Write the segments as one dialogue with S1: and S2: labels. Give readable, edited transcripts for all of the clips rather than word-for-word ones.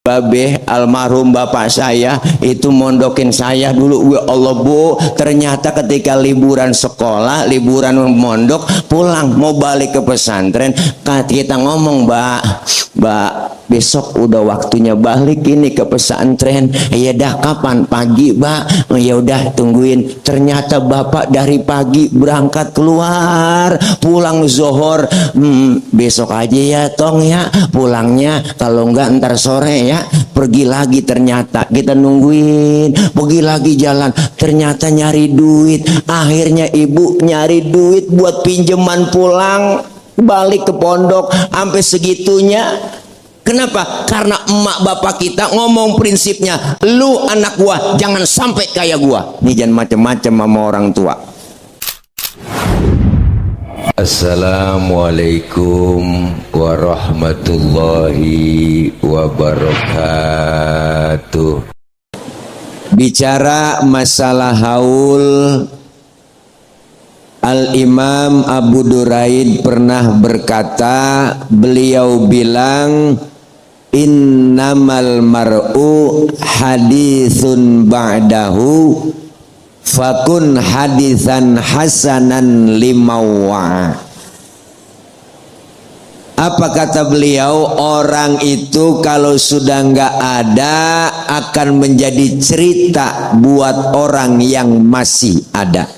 S1: Babeh almarhum bapak saya itu mondokin saya dulu. Ya Allah Bu, ternyata ketika liburan sekolah, liburan mondok, pulang mau balik ke pesantren, kita ngomong, Mbak, besok udah waktunya balik ini ke pesantren. Ya dah, kapan? Pagi, Mbak. Ya udah, tungguin. Ternyata bapak dari pagi berangkat keluar, pulang zuhur. Besok aja ya Tong ya pulangnya, kalau enggak ntar sore ya. Pergi lagi, ternyata kita nungguin, pergi lagi jalan, ternyata nyari duit. Akhirnya ibu nyari duit buat pinjaman pulang balik ke pondok sampai segitunya. Kenapa? Karena emak bapak kita ngomong prinsipnya, lu anak gua jangan sampai kayak gua. Nih jangan macem-macem sama orang tua.
S2: Assalamualaikum warahmatullahi wabarakatuh.
S1: Bicara masalah haul, Al-Imam Abu Duraid pernah berkata, beliau bilang, innamal mar'u hadithun ba'dahu fakun hadithan hasanan limawa. Apa kata beliau? Orang itu kalau sudah nggak ada akan menjadi cerita buat orang yang masih ada.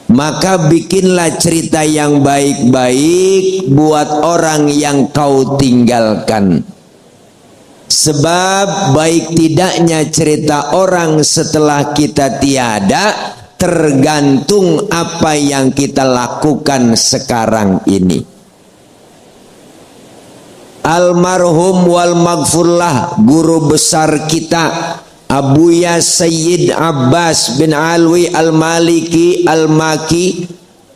S1: Maka bikinlah cerita yang baik-baik buat orang yang kau tinggalkan. Sebab baik tidaknya cerita orang setelah kita tiada tergantung apa yang kita lakukan sekarang ini. Almarhum wal maghfurlah guru besar kita Abuya Sayyid Abbas bin Alwi Al-Maliki Al-Maki,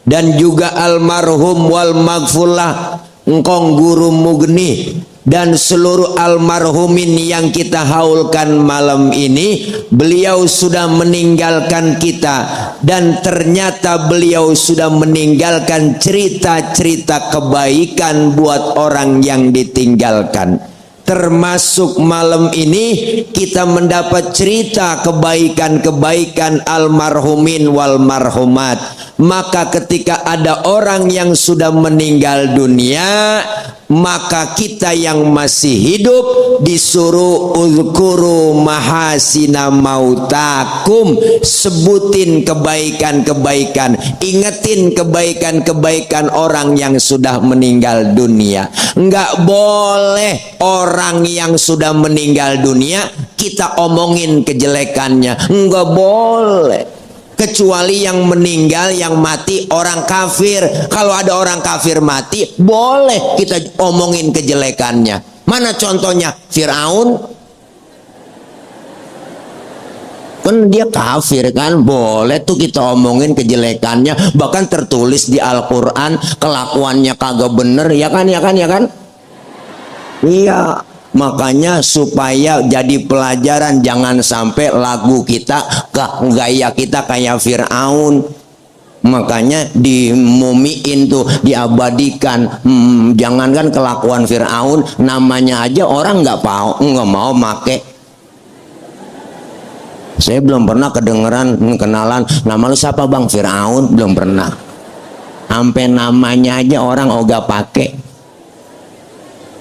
S1: dan juga almarhum wal maghfurlah engkong guru Mugni, dan seluruh almarhumin yang kita haulkan malam ini, beliau sudah meninggalkan kita, dan ternyata beliau sudah meninggalkan cerita-cerita kebaikan buat orang yang ditinggalkan. Termasuk malam ini kita mendapat cerita kebaikan-kebaikan almarhumin wal marhumat. Maka ketika ada orang yang sudah meninggal dunia, maka kita yang masih hidup disuruh uzkuru mahasina mautakum, sebutin kebaikan-kebaikan, ingetin kebaikan-kebaikan orang yang sudah meninggal dunia. Enggak boleh orang yang sudah meninggal dunia kita omongin kejelekannya, enggak boleh. Kecuali yang meninggal, yang mati orang kafir. Kalau ada orang kafir mati, boleh kita omongin kejelekannya. Mana contohnya? Fir'aun, kan dia kafir kan, boleh tuh kita omongin kejelekannya. Bahkan tertulis di Al-Quran kelakuannya kagak bener, ya kan, ya kan, ya kan. Iya, makanya supaya jadi pelajaran, jangan sampai lagu kita, gaya kita kayak Fir'aun. Makanya dimumiin tuh, diabadikan. Jangankan kelakuan Fir'aun, namanya aja orang nggak mau make. Saya belum pernah kenalan, nama lu siapa bang? Fir'aun, belum pernah. Sampai namanya aja orang ogah pakai.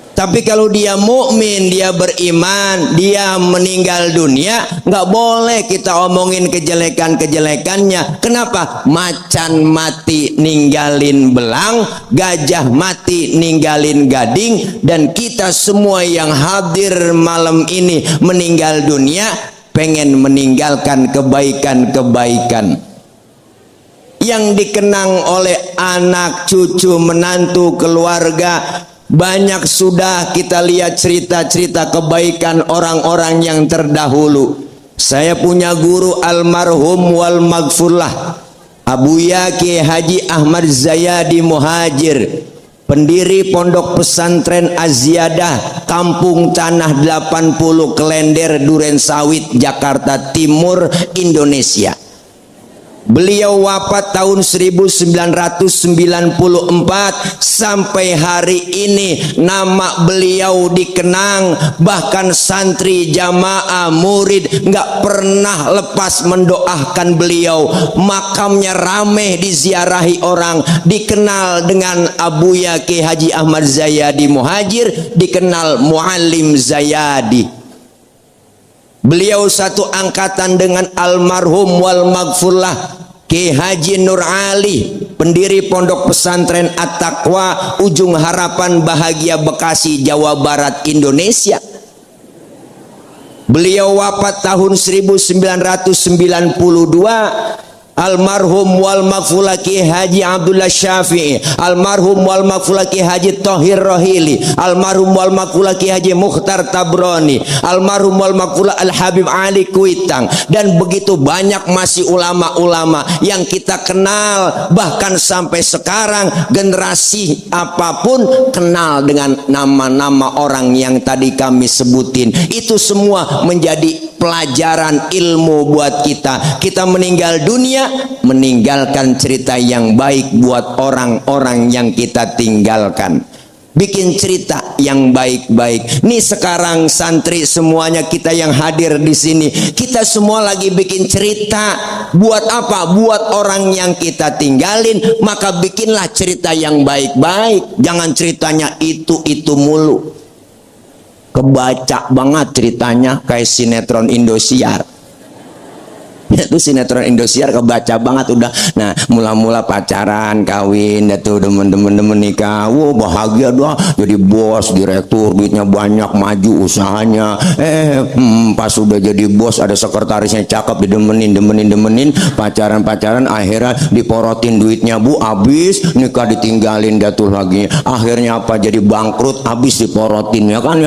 S1: Tapi kalau dia mukmin, dia beriman, dia meninggal dunia, nggak boleh kita omongin kejelekan-kejelekannya. Kenapa? Macan mati ninggalin belang, gajah mati ninggalin gading, dan kita semua yang hadir malam ini meninggal dunia pengen meninggalkan kebaikan-kebaikan yang dikenang oleh anak, cucu, menantu, keluarga. Banyak sudah kita lihat cerita-cerita kebaikan orang-orang yang terdahulu. Saya punya guru almarhum wal maghfurlah Abuya Kiai Haji Ahmad Zayadi Muhajir, pendiri pondok pesantren Az-Ziyadah Kampung Tanah 80 Klender Duren Sawit, Jakarta Timur, Indonesia. Beliau wafat tahun 1994. Sampai hari ini nama beliau dikenang. Bahkan santri, jamaah, murid nggak pernah lepas mendoakan beliau. Makamnya rame diziarahi orang. Dikenal dengan Abuya Ki Haji Ahmad Zayadi Muhajir, dikenal Muallim Zayadi. Beliau satu angkatan dengan almarhum wal maghfurlah Ki Haji Nur Ali, pendiri Pondok Pesantren At-Taqwa, Ujung Harapan Bahagia, Bekasi, Jawa Barat, Indonesia. Beliau wafat tahun 1992. Almarhum wal maghfurlah Ki Haji Abdullah Syafi'i, almarhum wal maghfurlah Ki Haji Thohir Rohili, almarhum wal maghfurlah Ki Haji Mukhtar Tabrani, almarhum wal maghfurlah Al Habib Ali Kuitang, dan begitu banyak masih ulama-ulama yang kita kenal. Bahkan sampai sekarang generasi apapun kenal dengan nama-nama orang yang tadi kami sebutin. Itu semua menjadi pelajaran ilmu buat kita. Kita meninggal dunia meninggalkan cerita yang baik buat orang-orang yang kita tinggalkan. Bikin cerita yang baik-baik. Nih sekarang santri semuanya kita yang hadir di sini, kita semua lagi bikin cerita. Buat apa? Buat orang yang kita tinggalin. Maka bikinlah cerita yang baik-baik. Jangan ceritanya itu mulu. Kebaca banget ceritanya kayak sinetron Indosiar. Itu sinetron Indosiar kebaca banget udah. Nah, mula-mula pacaran, kawin, itu demen-demen nikah. Wow, bahagia doang. Jadi bos, direktur, duitnya banyak, maju usahanya. Pas udah jadi bos, ada sekretarisnya cakep, didemenin, pacaran, akhirnya diporotin duitnya, Bu, habis, nikah ditinggalin jatuh lagi. Akhirnya apa? Jadi bangkrut, habis diporotin, ya kan.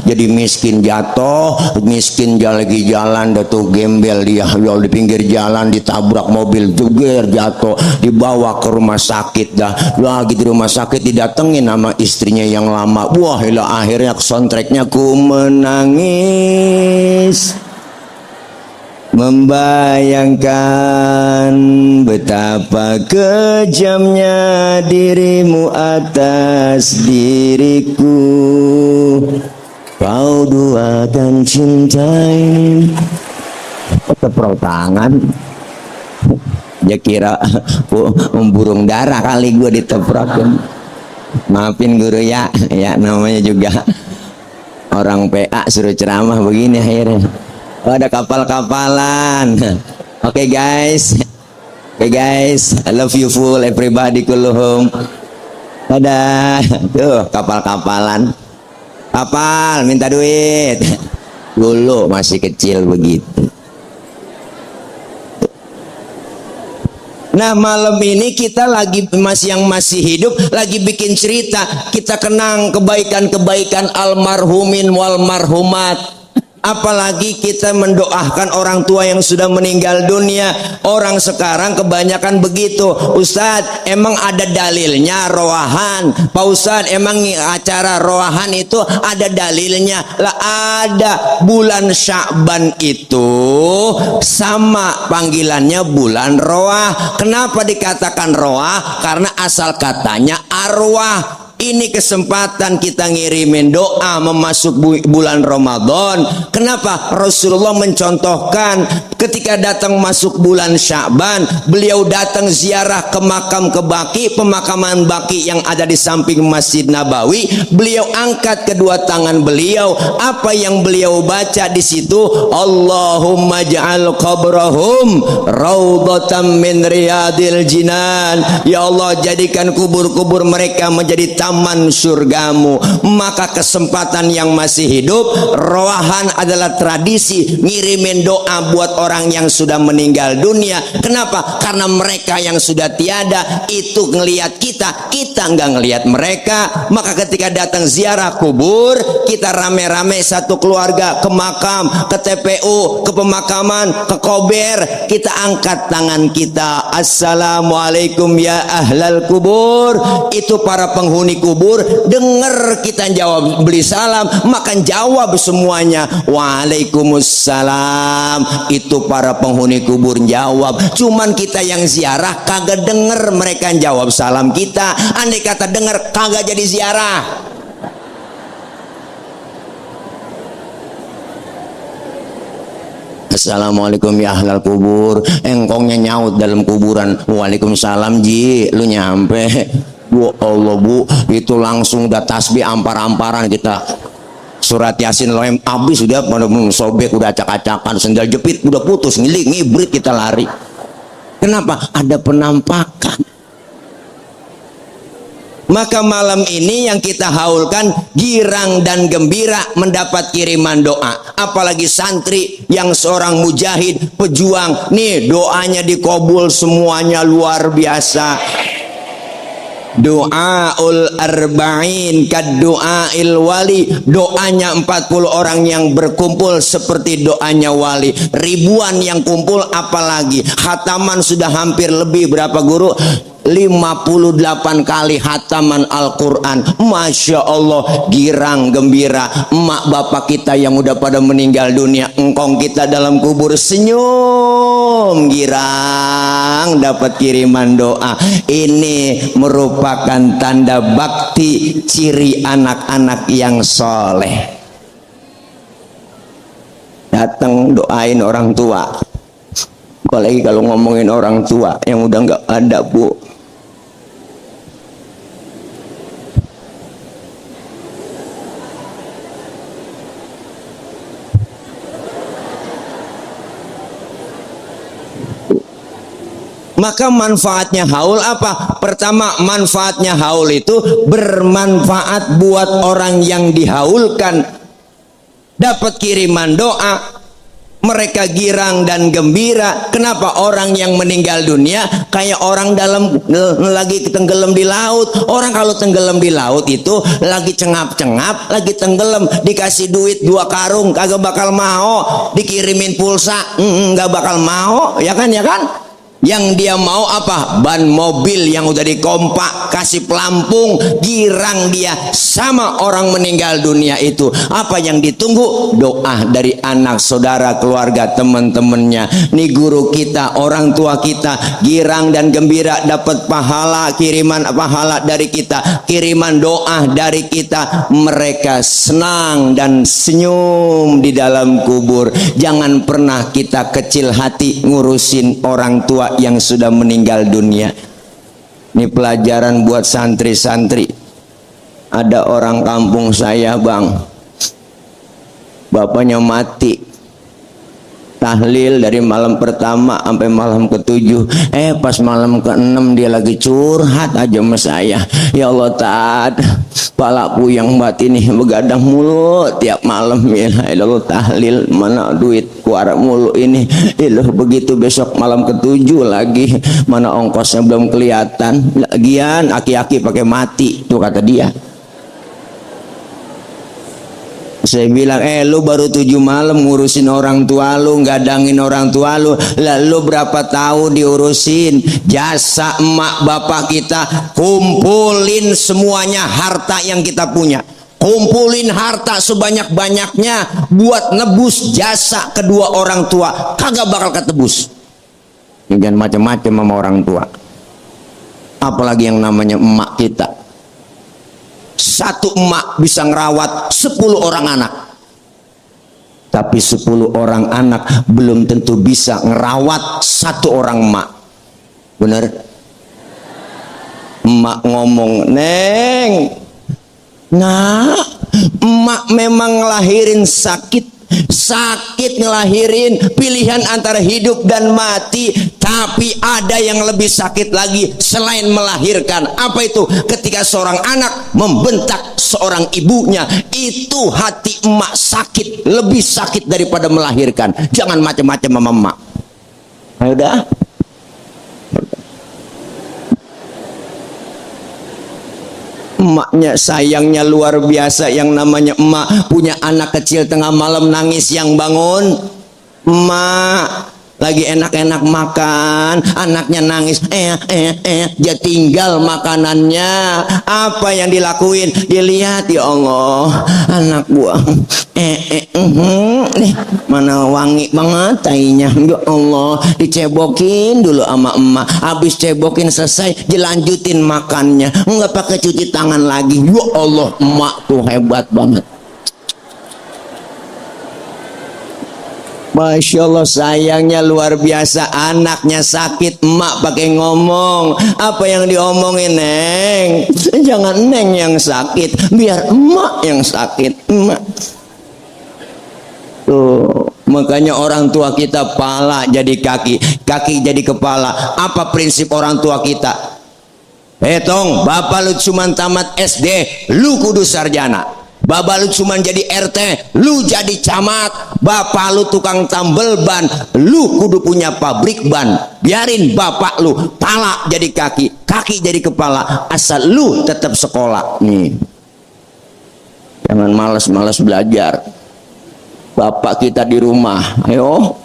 S1: Jadi miskin jatuh, miskin lagi jalan, tuh gembel dia. Di pinggir jalan ditabrak mobil, jeger, jatuh, dibawa ke rumah sakit dah. Lagi di rumah sakit didatengin sama istrinya yang lama. Wah, akhirnya soundtracknya ku menangis membayangkan betapa kejamnya dirimu atas diriku. Kau duakan cintai. Tepuk tangan. Ya kira burung dara kali gue diteprokin. Maafin guru ya namanya juga orang PA suruh ceramah begini akhirnya. Oh, ada kapal-kapalan. Oke guys, I love you full everybody kulluhum. Dadah. Tuh kapal-kapalan. Kapal minta duit. Dulu masih kecil begitu. Nah, malam ini kita lagi masih hidup lagi bikin cerita. Kita kenang kebaikan-kebaikan almarhumin wal marhumat. Apalagi kita mendoakan orang tua yang sudah meninggal dunia. Orang sekarang kebanyakan begitu. Ustadz, emang ada dalilnya roahan? Pak Ustadz, emang acara roahan itu ada dalilnya? Lah ada. Bulan Sya'ban itu sama panggilannya bulan roah. Kenapa dikatakan roah? Karena asal katanya arwah. Ini kesempatan kita ngirimin doa memasuk bulan Ramadan. Kenapa? Rasulullah mencontohkan ketika datang masuk bulan Sya'ban, beliau datang ziarah ke makam ke Baqi, pemakaman Baqi yang ada di samping Masjid Nabawi. Beliau angkat kedua tangan beliau. Apa yang beliau baca di situ? Allahumma ja'al qabrahum raudhatan min riyadil jinan. Ya Allah, jadikan kubur-kubur mereka menjadi taman surgamu. Maka kesempatan yang masih hidup, roahan adalah tradisi ngirimin doa buat orang yang sudah meninggal dunia. Kenapa? Karena mereka yang sudah tiada itu ngelihat kita nggak ngelihat mereka. Maka ketika datang ziarah kubur, kita rame-rame satu keluarga ke makam, ke TPU, ke pemakaman, ke kober, kita angkat tangan kita, assalamualaikum ya ahlal kubur. Itu para penghuni penghuni kubur, dengar kita jawab, beli salam, makan jawab semuanya Waalaikumsalam. Itu para penghuni kubur jawab. Cuman kita yang ziarah kagak denger mereka jawab salam kita. Andai kata denger kagak jadi ziarah. Assalamualaikum ya ahlal kubur. Engkongnya nyaut dalam kuburan, waalaikumsalam ji, lu nyampe. Bu Allah bu, itu langsung udah tasbih ampar-amparan kita. Surat Yasin loem habis sudah pada sobek, udah acak-acakan, sendal jepit udah putus, ngibrit kita lari. Kenapa? Ada penampakan. Maka malam ini yang kita haulkan girang dan gembira mendapat kiriman doa. Apalagi santri yang seorang mujahid, pejuang, nih doanya dikabul semuanya luar biasa. Doaul arba'in kad doail wali, doanya 40 orang yang berkumpul seperti doanya wali. Ribuan yang kumpul apalagi. Khataman sudah hampir lebih berapa guru? 58 kali hataman Al-Quran. Masya Allah, girang gembira. Emak bapak kita yang udah pada meninggal dunia, engkong kita dalam kubur senyum girang dapat kiriman doa. Ini merupakan tanda bakti, ciri anak-anak yang soleh. Datang doain orang tua. Apalagi kalau ngomongin orang tua yang udah nggak ada bu. Maka manfaatnya haul apa? Pertama, manfaatnya haul itu bermanfaat buat orang yang dihaulkan, dapat kiriman doa, mereka girang dan gembira. Kenapa? Orang yang meninggal dunia kayak orang dalam lagi tenggelam di laut. Orang kalau tenggelam di laut itu lagi cengap-cengap, lagi tenggelam, dikasih duit 2 karung kagak bakal mau, dikirimin pulsa nggak bakal mau, ya kan, ya kan? Yang dia mau apa? Ban mobil yang udah dikompak, kasih pelampung, girang dia. Sama orang meninggal dunia itu. Apa yang ditunggu? Doa dari anak, saudara, keluarga, teman-temannya. Nih guru kita, orang tua kita, girang dan gembira dapat pahala, kiriman pahala dari kita, kiriman doa dari kita. Mereka senang dan senyum di dalam kubur. Jangan pernah kita kecil hati ngurusin orang tua yang sudah meninggal dunia. Ini pelajaran buat santri-santri. Ada orang kampung saya bang, bapaknya mati, tahlil dari malam pertama sampai malam ke-7. Pas malam ke-6 dia lagi curhat aja sama saya. Ya Allah Tad, palaku yang batin ini begadang mulu tiap malam. Ya Allah, tahlil mana duit keluar mulu ini. Ilah begitu besok malam ke-7 lagi, mana ongkosnya belum kelihatan. Lagian aki-aki pakai mati tuh kata dia. Saya bilang, lu baru 7 malam ngurusin orang tua lu, gadangin orang tua lu. Lalu berapa tahun diurusin jasa emak bapak kita. Kumpulin semuanya harta yang kita punya. Kumpulin harta sebanyak-banyaknya buat nebus jasa kedua orang tua. Kagak bakal ketebus. Jangan macam-macam sama orang tua. Apalagi yang namanya emak kita. Satu emak bisa ngerawat 10 orang anak. Tapi 10 orang anak belum tentu bisa ngerawat 1 orang emak. Bener? Emak ngomong, Neng, nah, emak memang ngelahirin sakit ngelahirin, pilihan antara hidup dan mati. Tapi ada yang lebih sakit lagi selain melahirkan. Apa itu? Ketika seorang anak membentak seorang ibunya, itu hati emak sakit, lebih sakit daripada melahirkan. Jangan macam-macam sama emak. Ayo dah. Emaknya sayangnya luar biasa. Yang namanya emak punya anak kecil tengah malam nangis, yang bangun emak. lagi enak-enak makan, anaknya nangis, dia tinggal makanannya. Apa yang dilakuin? Dilihat, ya Allah, anak gua nih mana wangi banget tainya, ya Allah, dicebokin dulu sama emak. Habis cebokin selesai, dilanjutin makannya, nggak pakai cuci tangan lagi. Ya Allah, emak tuh hebat banget. Masya Allah, sayangnya luar biasa. Anaknya sakit, emak pakai ngomong. Apa yang diomongin, Neng? Jangan Neng yang sakit, biar emak yang sakit. Emak tuh, makanya orang tua kita pala jadi kaki, kaki jadi kepala. Apa prinsip orang tua kita? Tong, bapak lu cuman tamat SD, lu kudu sarjana. Bapak lu cuman jadi RT, lu jadi camat. Bapak lu tukang tambel ban, lu kudu punya pabrik ban. Biarin bapak lu pala jadi kaki, kaki jadi kepala, asal lu tetap sekolah. Nih, jangan malas-malas belajar. Bapak kita di rumah, ayo,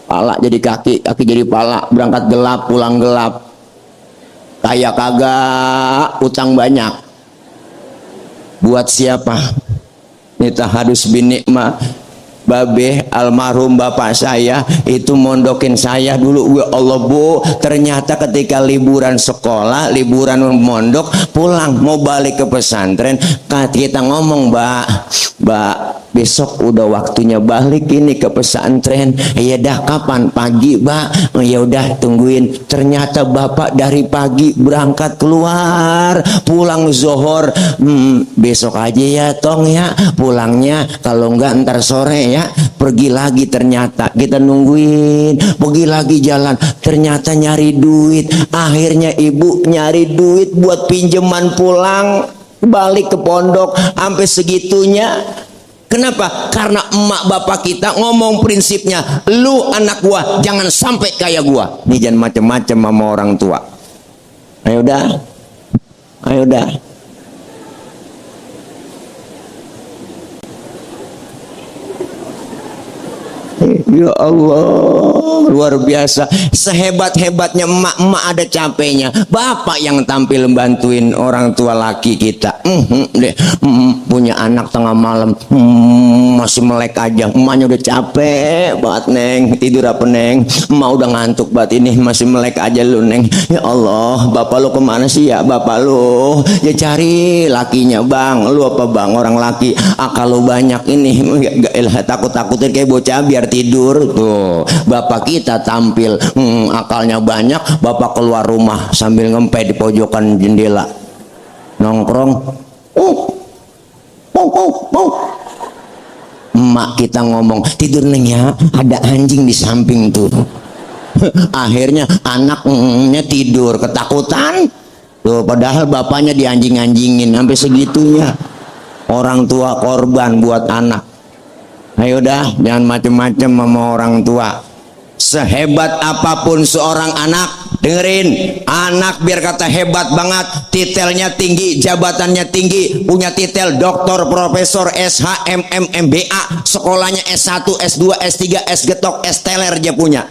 S1: pala jadi kaki, kaki jadi pala, berangkat gelap, pulang gelap. Kaya kagak, utang banyak. Buat siapa? Nita hadus bin nikmah, babe almarhum bapak saya itu mondokin saya dulu. Ya Allah Bu, ternyata ketika liburan sekolah, liburan mondok, pulang mau balik ke pesantren, kita ngomong, Mbak, besok udah waktunya balik ini ke pesantren. Ya dah, kapan? Pagi, Mbak. Ya udah, tungguin. Ternyata bapak dari pagi berangkat keluar, pulang zohor. Besok aja ya Tong ya pulangnya, kalau enggak ntar sore ya. Pergi lagi, ternyata kita nungguin, pergi lagi jalan, ternyata nyari duit. Akhirnya ibu nyari duit buat pinjaman pulang balik ke pondok sampai segitunya. Kenapa? Karena emak bapak kita ngomong prinsipnya, lu anak gua jangan sampai kayak gua. Ini jangan macem-macem sama orang tua. Ayo dah, ayo dah. Ya Allah, luar biasa. Sehebat-hebatnya emak-emak ada capeknya. Bapak yang tampil bantuin orang tua laki kita. Punya anak tengah malam, masih melek aja. Emaknya udah capek banget, Neng. Tidur apa, Neng? Emak udah ngantuk banget ini, masih melek aja lu, Neng. Ya Allah, bapak lu kemana sih ya, bapak lu? Ya cari lakinya, Bang. Lu apa, Bang? Orang laki akal lu banyak ini. Gak takut-takutin kayak bocah biar tidur. Tuh, bapak kita tampil akalnya banyak. Bapak keluar rumah sambil ngempe di pojokan jendela, nongkrong. Emak kita ngomong, tidur Neng ya, ada anjing di samping tuh. Akhirnya anaknya tidur ketakutan tuh, padahal bapaknya dianjing-anjingin sampai segitunya. Orang tua korban buat anak. Ayo dah, jangan macem-macem sama orang tua. Sehebat apapun seorang anak, dengerin, anak biar kata hebat banget, titelnya tinggi, jabatannya tinggi, punya titel doktor, profesor, SH, MBA, sekolahnya S1, S2, S3, S getok, S teler dia punya.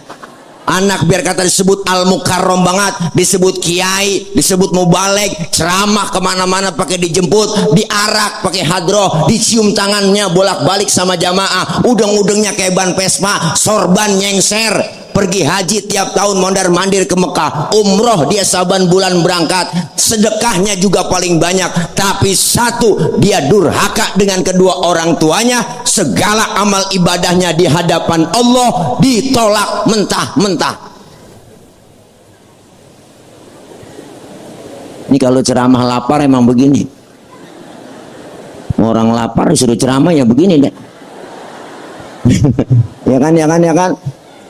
S1: Anak biar kata disebut al-mukarrom banget, disebut kiai, disebut mubaleg, ceramah kemana-mana pakai dijemput, diarak pakai hadroh, dicium tangannya bolak-balik sama jamaah, udeng-udengnya kayak ban Vespa, sorban nyengser. Pergi haji tiap tahun mondar-mandir ke Mekah, umroh dia saban bulan berangkat, sedekahnya juga paling banyak. Tapi satu, dia durhaka dengan kedua orang tuanya. Segala amal ibadahnya di hadapan Allah ditolak mentah-mentah. Ini kalau ceramah lapar emang begini. Orang lapar disuruh ceramah ya begini deh. Ya kan, ya kan, ya kan.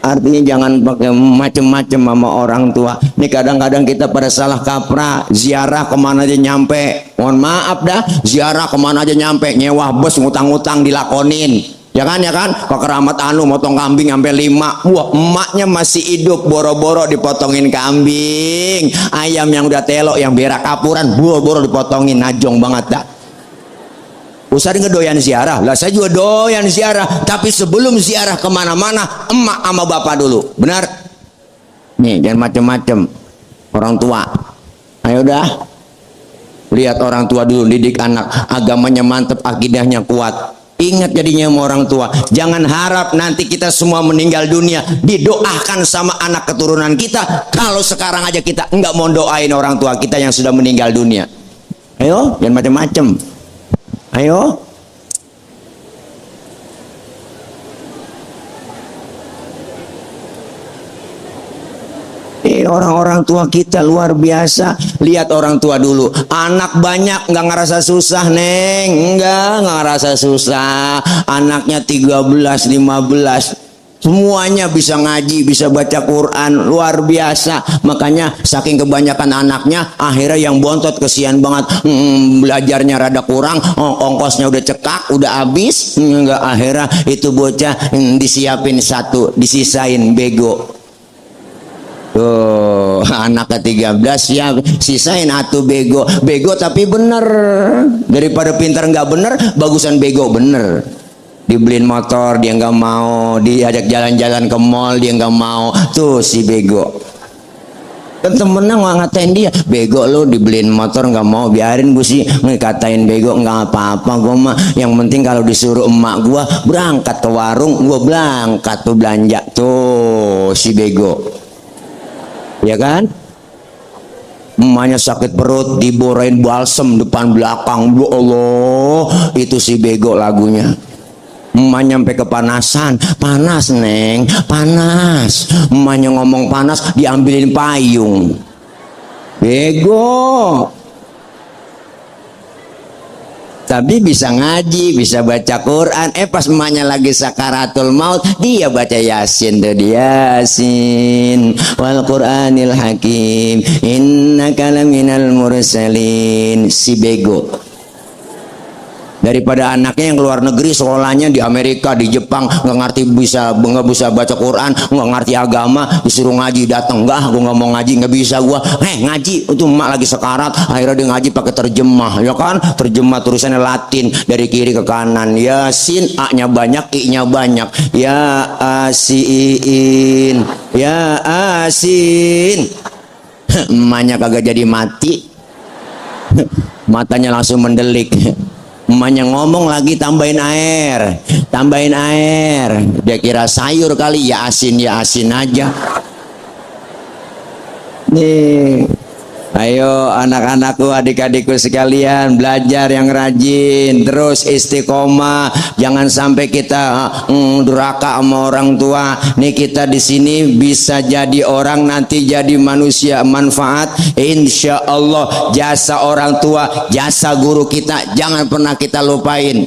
S1: Artinya jangan pakai macem-macem sama orang tua. Ini kadang-kadang kita pada salah kaprah, ziarah kemana aja nyampe. Mohon maaf dah, ziarah kemana aja nyampe, nyewa bus, ngutang-ngutang dilakonin. Ya kan, ya kan, ke keramat anu motong kambing sampai 5. Wah, emaknya masih hidup, boro-boro dipotongin kambing. Ayam yang udah telok, yang berak kapuran, boro-boro dipotongin, najong banget dah. Ustaz ngedoyan ziarah. Lah saya juga doyan ziarah, tapi sebelum ziarah kemana-mana, emak sama bapak dulu. Benar? Nih, jangan macem-macem. Orang tua. Ayo dah. Lihat orang tua dulu, didik anak, agamanya mantep, akidahnya kuat. Ingat jadinya sama orang tua. Jangan harap nanti kita semua meninggal dunia didoakan sama anak keturunan kita. Kalau sekarang aja kita enggak mau doain orang tua kita yang sudah meninggal dunia. Ayo, jangan macam-macam. Ayo. Orang-orang tua kita luar biasa. Lihat orang tua dulu, anak banyak nggak ngerasa susah, Neng. Nggak ngerasa susah. Anaknya 13, 15, semuanya bisa ngaji, bisa baca Quran, luar biasa. Makanya saking kebanyakan anaknya, akhirnya yang bontot kesian banget. Belajarnya rada kurang, ongkosnya udah cekak, udah habis. Nggak, akhirnya itu bocah disiapin satu, disisain bego. Tuh, anak ke-13 ya sisain atuh bego. Bego tapi bener. Daripada pintar nggak bener, bagusan bego bener. Dibeliin motor dia nggak mau, diajak jalan-jalan ke mall dia nggak mau. Tuh si bego. Kan temennya nggak ngatain dia, bego lo dibeliin motor nggak mau, biarin gue sih ngekatain bego, nggak apa-apa gue mah. Yang penting kalau disuruh emak gue berangkat ke warung, gue berangkat tuh belanja. Tuh si bego. Ya kan? Emaknya sakit perut, diborain balsem depan belakang. Ya Allah, itu si bego lagunya. Emaknya sampai kepanasan. Panas, Neng, panas. Emaknya ngomong panas, diambilin payung. Bego. Tapi bisa ngaji, bisa baca Quran. Pas emaknya lagi sakaratul maut, dia baca Yasin tuh, Yasin wal Qur'anil hakim innaka laminal mursalin. Si bego. Daripada anaknya yang keluar negeri, sekolahnya di Amerika, di Jepang, nggak ngerti, nggak bisa baca Quran, nggak ngerti agama, disuruh ngaji datang, enggak, gue nggak mau ngaji, nggak bisa gue. Ngaji itu emak lagi sekarat, akhirnya dia ngaji pakai terjemah, ya kan? Terjemah tulisannya Latin dari kiri ke kanan. Yasin, A-nya banyak, I-nya banyak. Ya Asin, ya Asin. Emaknya kagak jadi mati, matanya langsung mendelik. Emaknya ngomong lagi, tambahin air, tambahin air. Dia kira sayur kali, ya asin aja. Nih, ayo anak-anakku, adik-adikku sekalian, belajar yang rajin, terus istiqomah. Jangan sampai kita durhaka sama orang tua. Nih kita di sini bisa jadi orang, nanti jadi manusia manfaat. Insya Allah jasa orang tua, jasa guru kita jangan pernah kita lupain.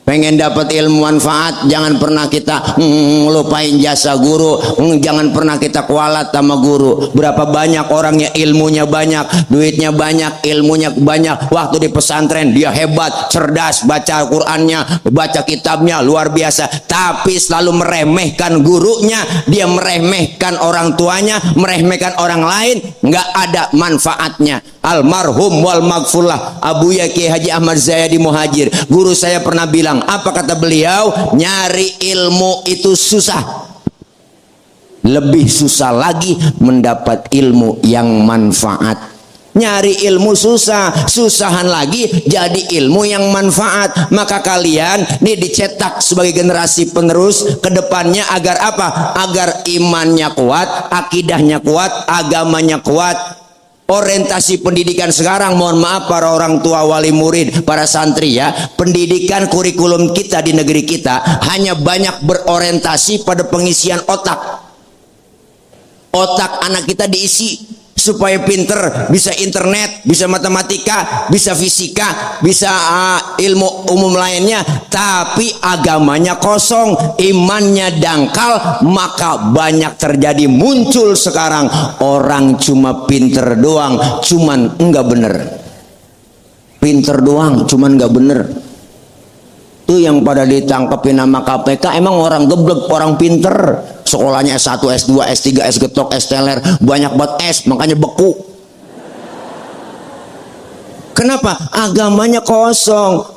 S1: Pengen dapat ilmu manfaat, jangan pernah kita lupain jasa guru. Jangan pernah kita kualat sama guru. Berapa banyak orangnya ilmunya banyak, duitnya banyak, ilmunya banyak. Waktu di pesantren dia hebat, cerdas, baca Qurannya, baca kitabnya luar biasa. Tapi selalu meremehkan gurunya, dia meremehkan orang tuanya, meremehkan orang lain, nggak ada manfaatnya. Almarhum wal maghfurlah Abu Yaki Haji Ahmad Zayadi Muhajir, guru saya pernah bilang, apa kata beliau? Nyari ilmu itu susah, lebih susah lagi mendapat ilmu yang manfaat. Nyari ilmu susah, susahan lagi jadi ilmu yang manfaat. Maka kalian nih dicetak sebagai generasi penerus ke depannya agar apa? Agar imannya kuat, akidahnya kuat, agamanya kuat. Orientasi pendidikan sekarang, mohon maaf para orang tua, wali murid, para santri ya, pendidikan kurikulum kita di negeri kita hanya banyak berorientasi pada pengisian otak. Otak anak kita diisi supaya pinter, bisa internet, bisa matematika, bisa fisika, bisa ilmu umum lainnya, tapi agamanya kosong, imannya dangkal. Maka banyak terjadi, muncul sekarang orang cuma pinter doang, cuman enggak bener. Pinter doang, cuman enggak bener. Itu yang pada ditangkepin nama KPK, emang orang geblek, orang pinter. Sekolahnya S1, S2, S3, S getok, S teler, banyak banget S, makanya beku. Kenapa? Agamanya kosong.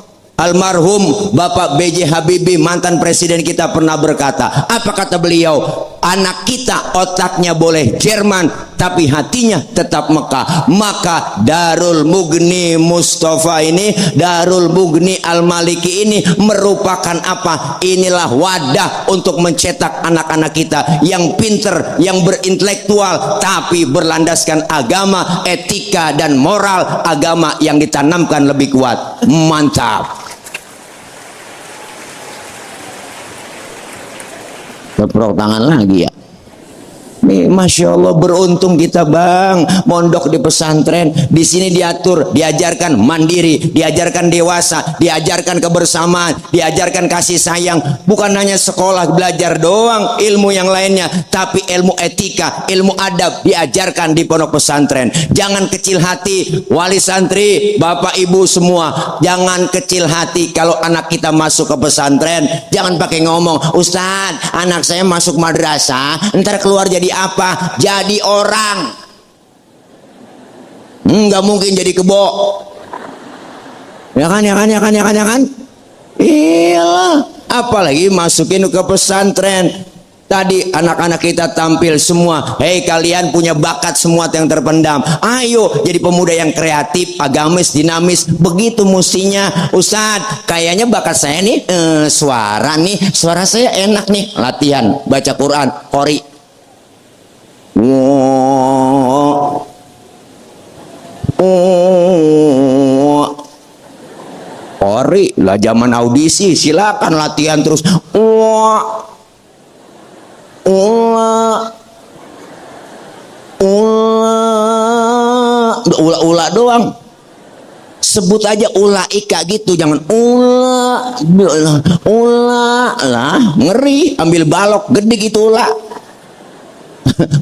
S1: Almarhum Bapak B.J. Habibie, mantan presiden kita, pernah berkata, apa kata beliau? Anak kita otaknya boleh Jerman tapi hatinya tetap Mekah. Maka Darul Mughni Mustafa ini, Darul Mughni Al-Maliki ini merupakan apa? Inilah wadah untuk mencetak anak-anak kita yang pinter, yang berintelektual, tapi berlandaskan agama, etika dan moral agama yang ditanamkan lebih kuat. Mantap. Tepuk tangan lagi ya. Nih, Masya Allah, beruntung kita bang, mondok di pesantren. Di sini diatur, diajarkan mandiri, diajarkan dewasa, diajarkan kebersamaan, diajarkan kasih sayang. Bukan hanya sekolah belajar doang ilmu yang lainnya, tapi ilmu etika, ilmu adab diajarkan di pondok pesantren. Jangan kecil hati, wali santri, bapak ibu semua, jangan kecil hati kalau anak kita masuk ke pesantren. Jangan pakai ngomong, Ustadz, anak saya masuk madrasah, ntar keluar jadi apa? Jadi orang. Nggak mungkin jadi kebo. Ya kan. Iyalah. Apalagi masukin ke pesantren. Tadi anak-anak kita tampil semua. Hei, kalian punya bakat semua yang terpendam. Ayo jadi pemuda yang kreatif, agamis, dinamis. Begitu mestinya. Ustadz, kayaknya bakat saya nih suara nih. Suara saya enak nih. Latihan baca Quran, qori. Qori lah zaman audisi, silakan latihan terus. Ula doang, sebut aja ulaika gitu, jangan ula lah, ngeri, ambil balok gede gitu ula.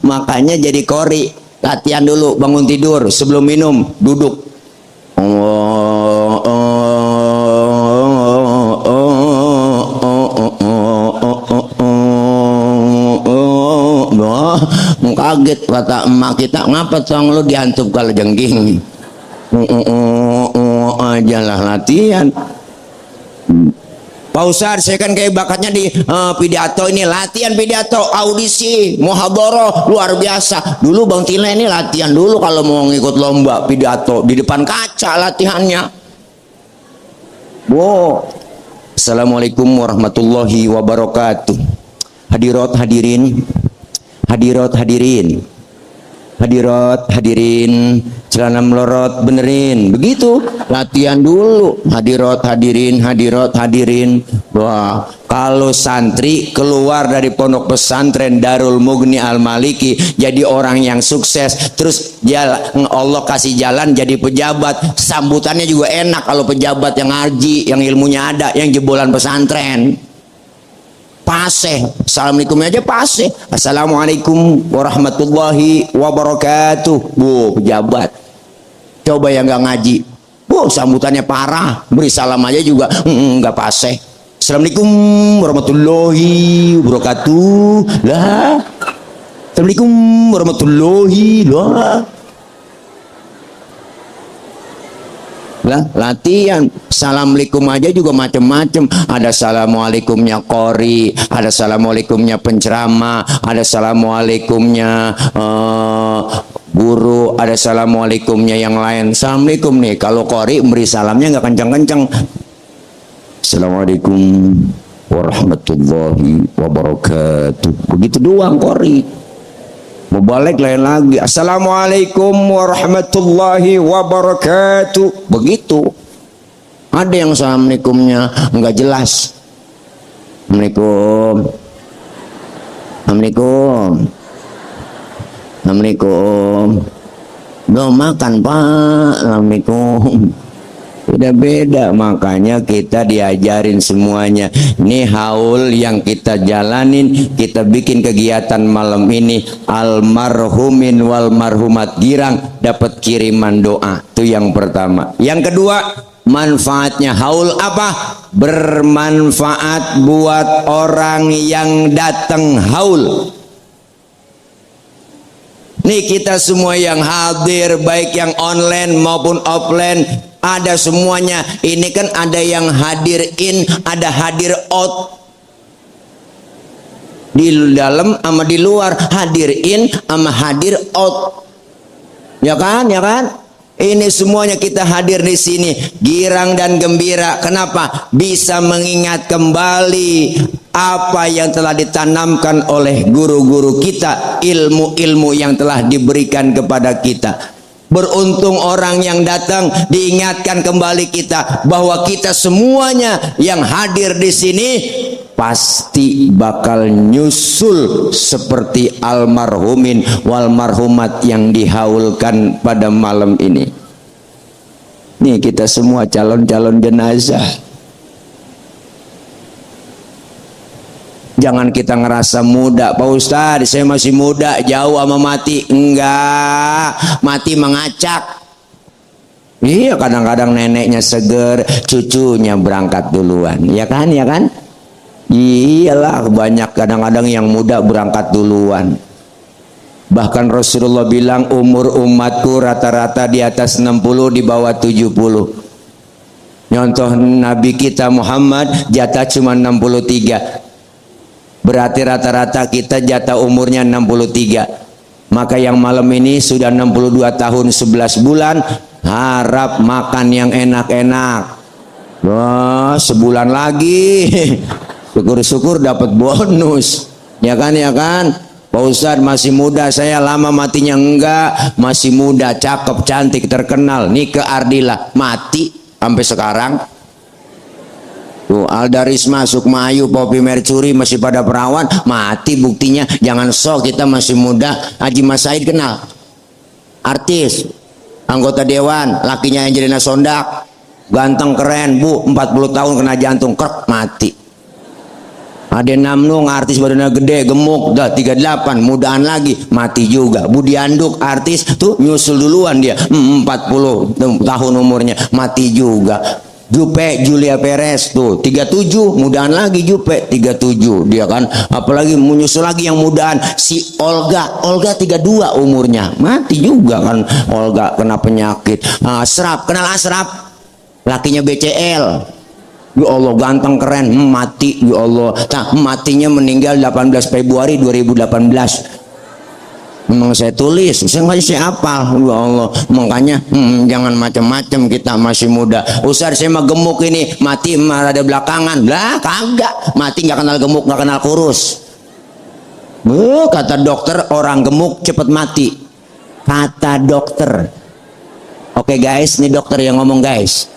S1: Makanya jadi qori, latihan dulu bangun tidur, sebelum minum duduk. Kaget kata emak kita, ngapa tong lu diantup kalau jengking? Ajalah latihan. Pak Ustadz, saya kan kayak bakatnya di pidato ini, latihan pidato, audisi, muhadharah luar biasa. Dulu Bang Tila ini latihan dulu kalau mau ngikut lomba pidato di depan kaca latihannya. Wow. Assalamualaikum warahmatullahi wabarakatuh. Hadirat hadirin, hadirat hadirin, hadirat hadirin, celana melorot benerin, begitu latihan dulu. Hadirat hadirin, hadirat hadirin. Wah, kalau santri keluar dari pondok pesantren Darul Mughni Al-Maliki jadi orang yang sukses, terus dia Allah kasih jalan jadi pejabat, sambutannya juga enak. Kalau pejabat yang ngaji, yang ilmunya ada, yang jebolan pesantren, paseh, assalamualaikumnya aja paseh, assalamualaikum warahmatullahi wabarakatuh. Bu, pejabat. Coba yang nggak ngaji, bu, sambutannya parah, beri salam aja juga nggak paseh. Assalamualaikum warahmatullahi wabarakatuh. Lah, assalamualaikum warahmatullahi wabarakatuh. Lah, latihan. Assalamualaikum aja juga macam-macam. Ada assalamualaikumnya qori, ada assalamualaikumnya penceramah, ada assalamualaikumnya guru, ada assalamualaikumnya yang lain. Assalamualaikum nih, kalau qori beri salamnya nggak kencang-kencang. Assalamualaikum warahmatullahi wabarakatuh. Begitu doang qori. Mau balik lain lagi, assalamualaikum warahmatullahi wabarakatuh. Begitu. Ada yang assalamualaikumnya nggak jelas. Assalamualaikum, assalamualaikum, assalamualaikum. Belum makan pak, assalamualaikum. Beda-beda, makanya kita diajarin semuanya. Ini haul yang kita jalanin, kita bikin kegiatan malam ini. Almarhumin wal marhumat girang dapat kiriman doa. Itu yang pertama. Yang kedua, manfaatnya haul apa? Bermanfaat buat orang yang datang haul. Nih kita semua yang hadir, baik yang online maupun offline, ada semuanya. Ini kan ada yang hadir in, ada hadir out. Di dalam sama di luar, hadir in sama hadir out. Ya kan? Ya kan? Ini semuanya kita hadir di sini, girang dan gembira. Kenapa? Bisa mengingat kembali apa yang telah ditanamkan oleh guru-guru kita, ilmu-ilmu yang telah diberikan kepada kita. Beruntung orang yang datang diingatkan kembali kita bahwa kita semuanya yang hadir di sini pasti bakal nyusul seperti almarhumin wal marhumat yang dihaulkan pada malam ini. Nih kita semua calon-calon jenazah. Jangan kita ngerasa muda, Pak Ustadz, saya masih muda, jauh sama mati. Enggak, mati mengacak. Iya, kadang-kadang neneknya seger, cucunya berangkat duluan. Ya kan, ya kan? Iyalah, banyak kadang-kadang yang muda berangkat duluan. Bahkan Rasulullah bilang umur umatku rata-rata di atas 60, di bawah 70. Contoh Nabi kita Muhammad jatah cuma 63. Berarti rata-rata kita jatah umurnya 63. Maka yang malam ini sudah 62 tahun 11 bulan, harap makan yang enak-enak. Wah, sebulan lagi. Syukur-syukur dapat bonus. Ya kan, ya kan? Pak Ustadz masih muda, saya lama matinya. Enggak, masih muda, cakep, cantik, terkenal. Nike Ardila mati sampai sekarang. Tuh, Alda Risma, Sukma Ayu, Poppy Mercury masih pada perawan, mati buktinya. Jangan sok kita masih muda. Haji Mas Said kenal, artis, anggota dewan, lakinya Angelina Sondak, ganteng keren, Bu, 40 tahun kena jantung, krek, mati. Ade Namnung, artis badannya gede, gemuk, udah 38, mudaan lagi, mati juga. Budi Anduk, artis, tuh nyusul duluan dia, 40 tahun umurnya, mati juga. Jupe Julia Perez tuh 37, mudaan lagi Jupe 37 dia kan. Apalagi menyusul lagi yang mudaan si Olga 32 umurnya, mati juga kan. Olga kena penyakit. Asraf, kenal Asraf, lakinya BCL. Ya Allah, ganteng keren, mati. Ya Allah, nah, matinya meninggal 18 Februari 2018. Memang saya tulis, saya hafal. Ya Allah, makanya jangan macam-macam, kita masih muda. Ustaz, saya mah gemuk ini, mati mah ada belakangan. Lah kagak, mati nggak kenal gemuk, nggak kenal kurus. Kata dokter, orang gemuk cepat mati. Kata dokter. Oke guys, ini dokter yang ngomong guys.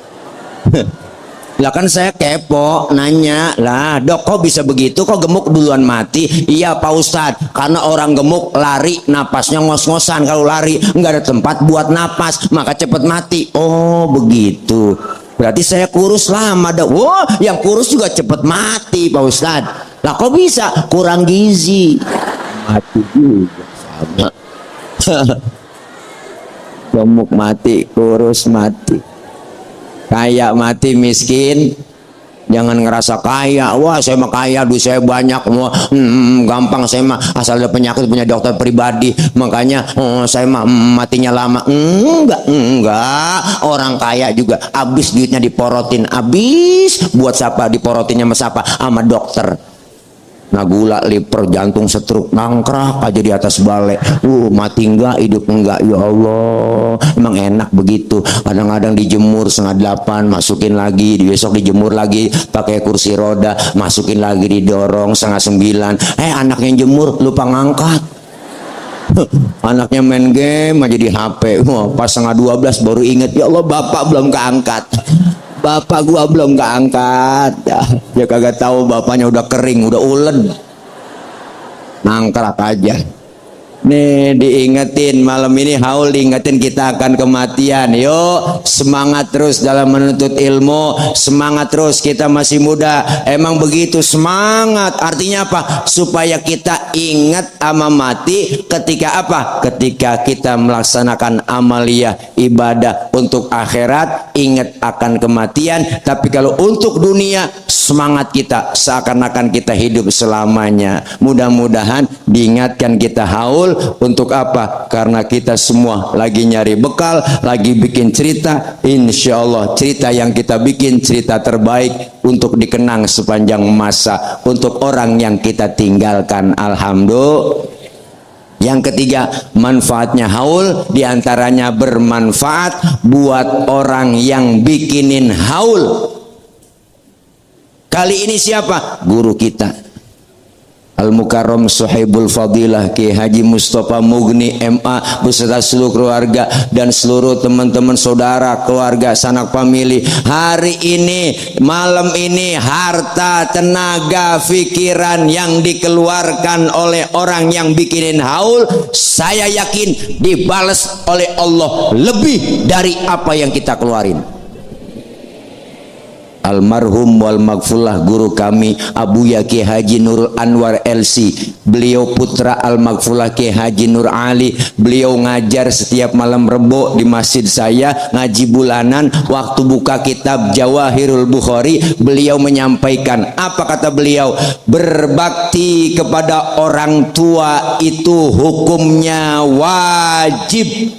S1: Lah kan saya kepo nanya, lah dok kok bisa begitu, kok gemuk duluan mati? Iya Pak Ustadz, karena orang gemuk lari napasnya ngos-ngosan, kalau lari nggak ada tempat buat napas maka cepet mati. Oh begitu, berarti saya kurus lama dah. Wah, yang kurus juga cepet mati Pak Ustadz. Lah kok bisa? Kurang gizi, mati juga sama. Gemuk mati, kurus mati. Kaya mati, miskin jangan ngerasa kaya. Wah saya mah kaya, duit saya banyak. Gampang, saya mah asal ada penyakit punya dokter pribadi, makanya saya mah matinya lama. Enggak, orang kaya juga habis duitnya diporotin, habis buat siapa? Diporotinnya sama siapa? Sama dokter. Nah gula, liver, jantung, stroke, nangkrak aja di atas balai. Mati enggak, hidup enggak. Ya Allah, emang enak begitu. Kadang-kadang dijemur 7:30, masukin lagi, besok dijemur lagi pakai kursi roda, masukin lagi, didorong 8:30. Anaknya jemur lupa ngangkat. Anaknya main game aja di HP. Pas 11:30 baru inget, ya Allah bapak belum keangkat. Bapak gua belum keangkat. Ya kagak tahu bapaknya udah kering, udah ulen. Nangkrak aja. Nih diingetin malam ini, haul diingetin kita akan kematian. Yuk semangat terus dalam menuntut ilmu, semangat terus, kita masih muda. Emang begitu, semangat. Artinya apa? Supaya kita ingat sama mati ketika apa? Ketika kita melaksanakan amaliyah ibadah untuk akhirat, ingat akan kematian. Tapi kalau untuk dunia, semangat kita seakan-akan kita hidup selamanya. Mudah-mudahan diingatkan kita haul haul. Untuk apa? Karena kita semua lagi nyari bekal, lagi bikin cerita. Insya Allah cerita yang kita bikin cerita terbaik untuk dikenang sepanjang masa untuk orang yang kita tinggalkan. Alhamdulillah. Yang ketiga, manfaatnya haul diantaranya bermanfaat buat orang yang bikinin haul. Kali ini siapa? Guru kita, Al-Mukarram Suhaibul Fadilah Kiai Haji Mustafa Mugni MA beserta seluruh keluarga dan seluruh teman-teman saudara keluarga sanak famili. Hari ini, malam ini, harta, tenaga, pikiran yang dikeluarkan oleh orang yang bikinin haul, saya yakin dibalas oleh Allah lebih dari apa yang kita keluarin. Almarhum wal maghfurlah guru kami Abu Yaki Haji Nurul Anwar LC, beliau putra Al-Maghfurlah Kiai Haji Nur Ali. Beliau ngajar setiap malam Rebo di masjid saya, ngaji bulanan. Waktu buka kitab Jawahirul Bukhari, beliau menyampaikan, apa kata beliau? Berbakti kepada orang tua itu hukumnya wajib.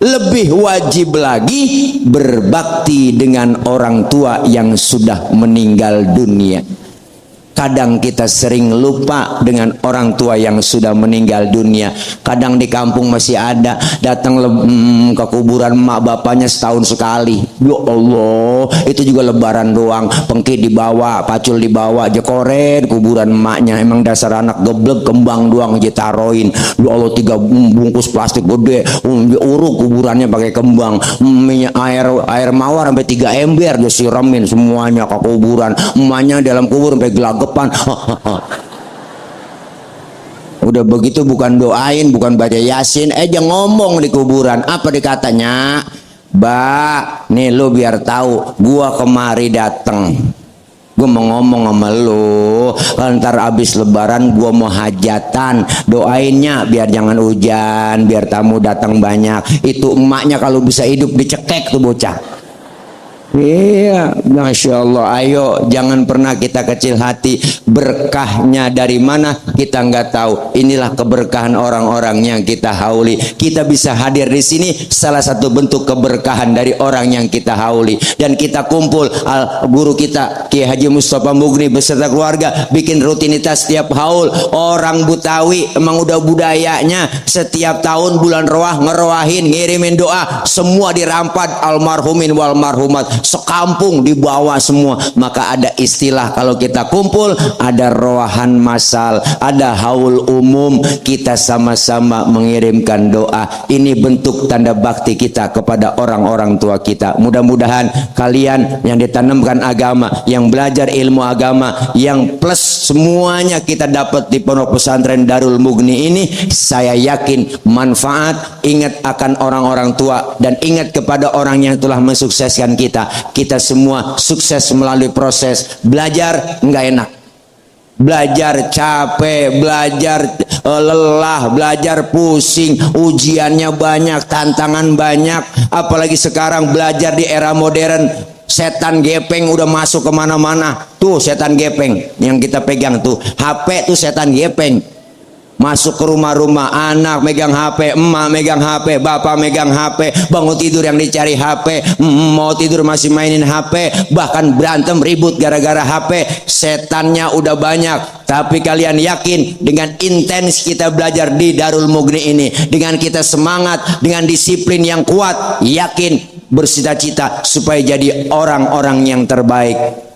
S1: Lebih wajib lagi berbakti dengan orang tua yang sudah meninggal dunia. Kadang kita sering lupa dengan orang tua yang sudah meninggal dunia. Kadang di kampung masih ada, datang ke kuburan emak bapaknya setahun sekali. Ya Allah, itu juga lebaran doang. Pengki dibawa, pacul dibawa, jekoren kuburan emaknya. Emang dasar anak geblek, kembang doang ditaroin. Ya Allah, 3 bungkus plastik gede, diuruk kuburannya pakai kembang. Air mawar sampai 3 ember disiramin semuanya ke kuburan. Emaknya dalam kubur sampai gelagapan. Udah begitu bukan doain, bukan baca yasin, jangan ngomong di kuburan. Apa dikatanya? Ba, nih lu biar tahu, gua kemari dateng, gua mau ngomong sama lu. Ntar abis lebaran gua mau hajatan, doainnya biar jangan hujan, biar tamu datang banyak. Itu emaknya kalau bisa hidup dicekek tuh bocah. Iya, Masya Allah. Ayo, jangan pernah kita kecil hati. Berkahnya dari mana kita nggak tahu. Inilah keberkahan orang-orang yang kita hauli. Kita bisa hadir di sini, salah satu bentuk keberkahan dari orang yang kita hauli. Dan kita kumpul, guru kita Kiai Haji Mustafa Mugni beserta keluarga bikin rutinitas setiap haul. Orang Betawi emang udah budayanya setiap tahun bulan Roah ngeroahin, ngirimin doa, semua dirampat almarhumin wal marhumat. Sekampung dibawa semua. Maka ada istilah kalau kita kumpul, ada roahan masal, ada haul umum, kita sama-sama mengirimkan doa. Ini bentuk tanda bakti kita kepada orang-orang tua kita. Mudah-mudahan kalian yang ditanamkan agama, yang belajar ilmu agama, yang plus semuanya kita dapat di pondok pesantren Darul Mugni ini, saya yakin manfaat. Ingat akan orang-orang tua dan ingat kepada orang yang telah mensukseskan kita. Kita semua sukses melalui proses belajar. Nggak enak, belajar capek, belajar lelah, belajar pusing, ujiannya banyak, tantangan banyak. Apalagi sekarang belajar di era modern, setan gepeng udah masuk kemana-mana. Tuh setan gepeng yang kita pegang tuh, HP tuh setan gepeng. Masuk ke rumah-rumah, anak megang HP, emak megang HP, bapak megang HP, bangun tidur yang dicari HP, mau tidur masih mainin HP, bahkan berantem ribut gara-gara HP. Setannya udah banyak. Tapi kalian yakin dengan intens kita belajar di Darul Mugni ini, dengan kita semangat, dengan disiplin yang kuat, yakin bercita-cita supaya jadi orang-orang yang terbaik.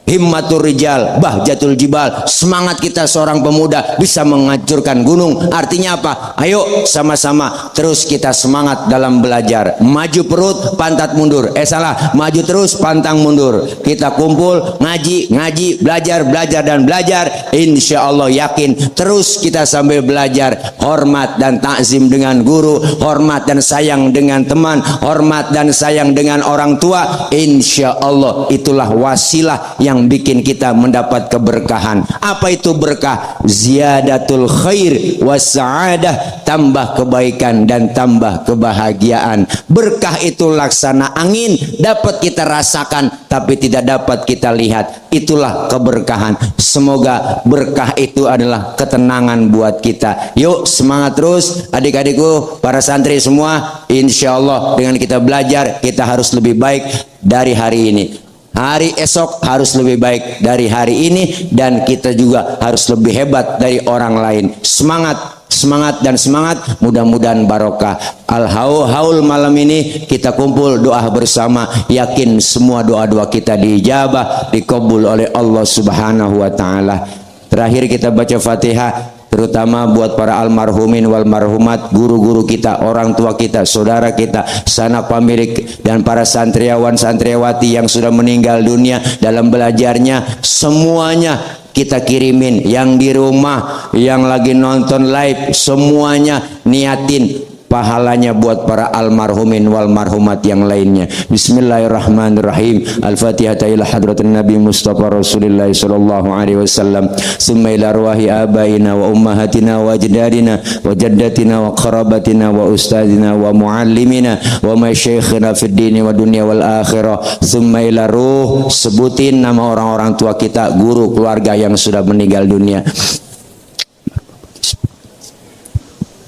S1: Himmatur rijal bahjatul jibal, semangat kita seorang pemuda bisa menghancurkan gunung. Artinya apa? Ayo sama-sama terus kita semangat dalam belajar. Maju perut, pantat mundur. Salah, maju terus, pantang mundur. Kita kumpul, ngaji, belajar dan belajar. Insya Allah yakin terus kita sambil belajar. Hormat dan takzim dengan guru, hormat dan sayang dengan teman, hormat dan sayang dengan orang tua. Insya Allah itulah wasilah yang yang bikin kita mendapat keberkahan. Apa itu berkah? Ziyadatul khair was sa'adah, tambah kebaikan dan tambah kebahagiaan. Berkah itu laksana angin, dapat kita rasakan tapi tidak dapat kita lihat. Itulah keberkahan. Semoga berkah itu adalah ketenangan buat kita. Yuk semangat terus adik-adikku, para santri semua. Insya Allah dengan kita belajar, kita harus lebih baik dari hari ini. Hari esok harus lebih baik dari hari ini, dan kita juga harus lebih hebat dari orang lain. Semangat, semangat dan semangat, mudah-mudahan barokah. Al-haul malam ini kita kumpul doa bersama, yakin semua doa-doa kita diijabah, dikabul oleh Allah Subhanahu wa taala. Terakhir kita baca Fatihah, terutama buat para almarhumin wal marhumat, guru-guru kita, orang tua kita, saudara kita, sanak pamilik, dan para santriawan santriawati yang sudah meninggal dunia dalam belajarnya. Semuanya kita kirimin, yang di rumah, yang lagi nonton live, semuanya niatin pahalanya buat para almarhumin wal marhumat yang lainnya. Bismillahirrahmanirrahim. Al-Fatihah ila hadratin Nabi Mustafa Rasulullah sallallahu alaihi wasallam. Summa ila arwahi abaina wa ummahatina wa ajdadina wa jaddatina wa qarabatina wa ustadina wa muallimina wa masyayikhina fid dini wa dunya wal akhirah. Summa ila ruh, sebutin nama orang-orang tua kita, guru, keluarga yang sudah meninggal dunia.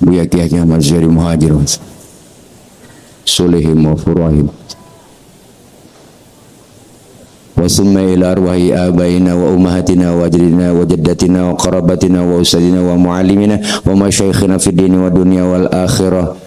S1: Buya Kiai Ahmad Syari Muhajir Sulihim wa Furahim wa summa ila arwahi abaina wa ummahatina wa ajdadina wa jaddatina wa qarabatina wa ustadina wa muallimina wa masyayikhina fid dini wa dunya wal akhirah.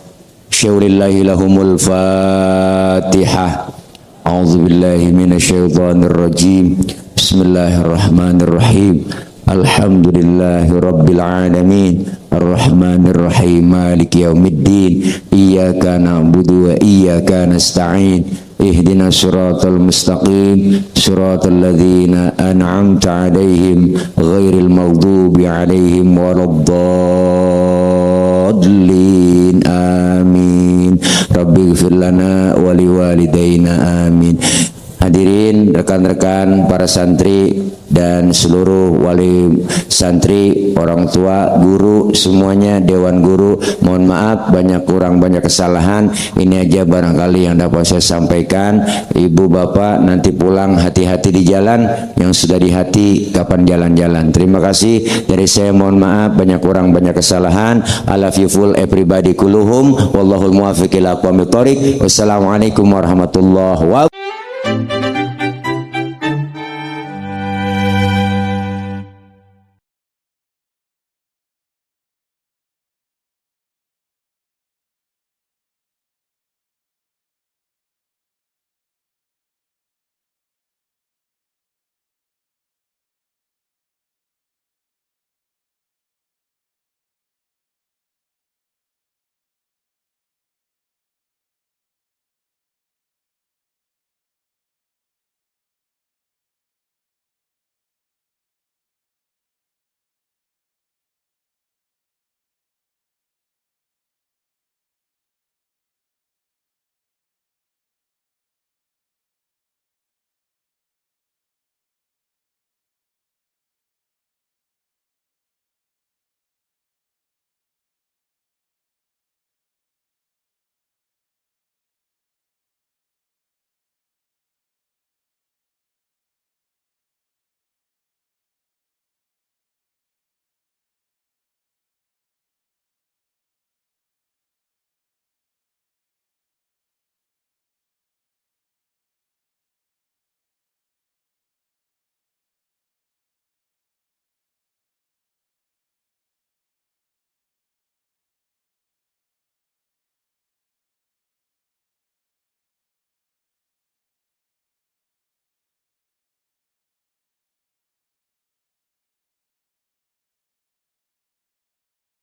S1: Syaulillahi lahumul Fatihah. A'udzu billahi minasyaitonir rajim. Bismillahirrahmanirrahim. Alhamdulillahi rabbil alamin, arrahmanir rahim, maliki yaumiddin, iyyaka na'budu wa iyyaka nasta'in, ihdinas siratal mustaqim, siratal ladzina an'amta 'alaihim ghairil maghdubi 'alaihim waladdallin. Amin. Rabbighfir lana wa liwalidayna. Amin. Hadirin, rekan-rekan, para santri dan seluruh wali santri, orang tua, guru, semuanya, dewan guru, mohon maaf banyak kurang, banyak kesalahan. Ini aja barangkali yang dapat saya sampaikan. Ibu bapak nanti pulang hati-hati di jalan, yang sudah di hati kapan jalan-jalan. Terima kasih dari saya, mohon maaf banyak kurang, banyak kesalahan. I love you full everybody kulluhum, wallahul muwaffiq ila aqwamit thoriq. Wassalamualaikum warahmatullahi wabarakatuh.